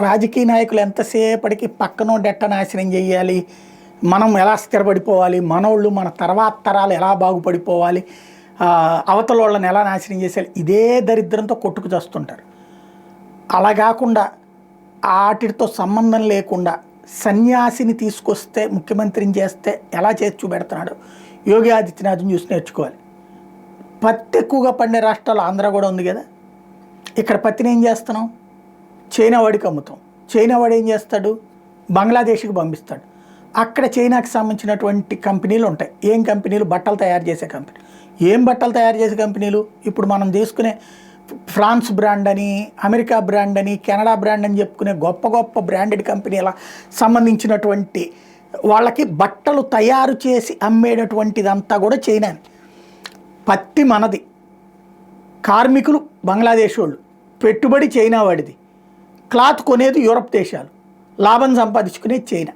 రాజకీయ నాయకులు ఎంతసేపటికి పక్కనోడు ఎట్ట నాశనం చేయాలి, మనం ఎలా స్థిరపడిపోవాలి, మనోళ్ళు మన తర్వాత తరాలు ఎలా బాగుపడిపోవాలి, అవతల వాళ్ళని ఎలా నాశనం చేసేయాలి, ఇదే దరిద్రంతో కొట్టుకు చేస్తుంటారు. అలా కాకుండా వాటితో సంబంధం లేకుండా సన్యాసిని తీసుకొస్తే ముఖ్యమంత్రిని చేస్తే ఎలా చేసి చూపెడుతున్నాడు యోగి ఆదిత్యనాథ్ని చూసి నేర్చుకోవాలి. పత్తి ఎక్కువగా పండే రాష్ట్రాలు ఆంధ్ర కూడా ఉంది కదా. ఇక్కడ పత్తిని ఏం చేస్తున్నాం, చైనా వాడికి అమ్ముతాం. చైనా వాడు ఏం చేస్తాడు, బంగ్లాదేశ్కి పంపిస్తాడు. అక్కడ చైనాకి సంబంధించినటువంటి కంపెనీలు ఉంటాయి. ఏం కంపెనీలు, బట్టలు తయారు చేసే కంపెనీ. ఏం బట్టలు తయారు చేసే కంపెనీలు, ఇప్పుడు మనం తీసుకునే ఫ్రాన్స్ బ్రాండ్ అని, అమెరికా బ్రాండ్ అని, కెనడా బ్రాండ్ అని చెప్పుకునే గొప్ప గొప్ప బ్రాండెడ్ కంపెనీల సంబంధించినటువంటి వాళ్ళకి బట్టలు తయారు చేసి అమ్మేటటువంటిదంతా కూడా చైనాని. పత్తి మనది, కార్మికులు బంగ్లాదేశ్ వాళ్ళు, పెట్టుబడి చైనా వాడిది, క్లాత్ కొనేది యూరప్ దేశాలు, లాభం సంపాదించుకునేది చైనా.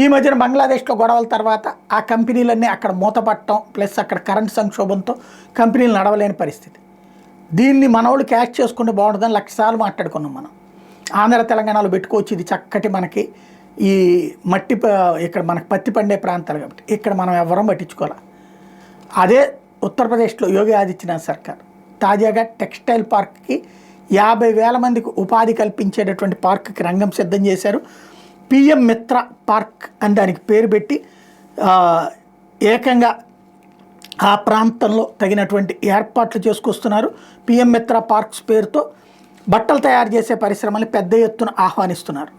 ఈ మధ్యన బంగ్లాదేశ్లో గొడవల తర్వాత ఆ కంపెనీలన్నీ అక్కడ మూతపట్టడం, ప్లస్ అక్కడ కరెంట్ సంక్షోభంతో కంపెనీలు నడవలేని పరిస్థితి. దీన్ని మనోళ్ళు క్యాష్ చేసుకుంటే బాగుంటుందని 1,00,000 సార్లు మాట్లాడుకున్నాం మనం. ఆంధ్ర తెలంగాణలో పెట్టుకోవచ్చు, ఇది చక్కటి మనకి ఈ మట్టి ఇక్కడ మనకి పత్తి పండే ప్రాంతాలు కాబట్టి ఇక్కడ మనం ఎవరం పట్టించుకోవాలి. అదే ఉత్తరప్రదేశ్లో యోగి ఆదిత్యనాథ్ సర్కార్ తాజాగా టెక్స్టైల్ పార్క్కి 50,000 మందికి ఉపాధి కల్పించేటటువంటి పార్క్కి రంగం సిద్ధం చేశారు. పిఎం మిత్ర పార్క్ అని దానికి పేరు పెట్టి ఏకంగా ఆ ప్రాంతంలో తగినటువంటి ఏర్పాట్లు చేసుకొస్తున్నారు. పిఎం మిత్ర పార్క్స్ పేరుతో బట్టలు తయారు చేసే పరిశ్రమల్ని పెద్ద ఎత్తున ఆహ్వానిస్తున్నారు.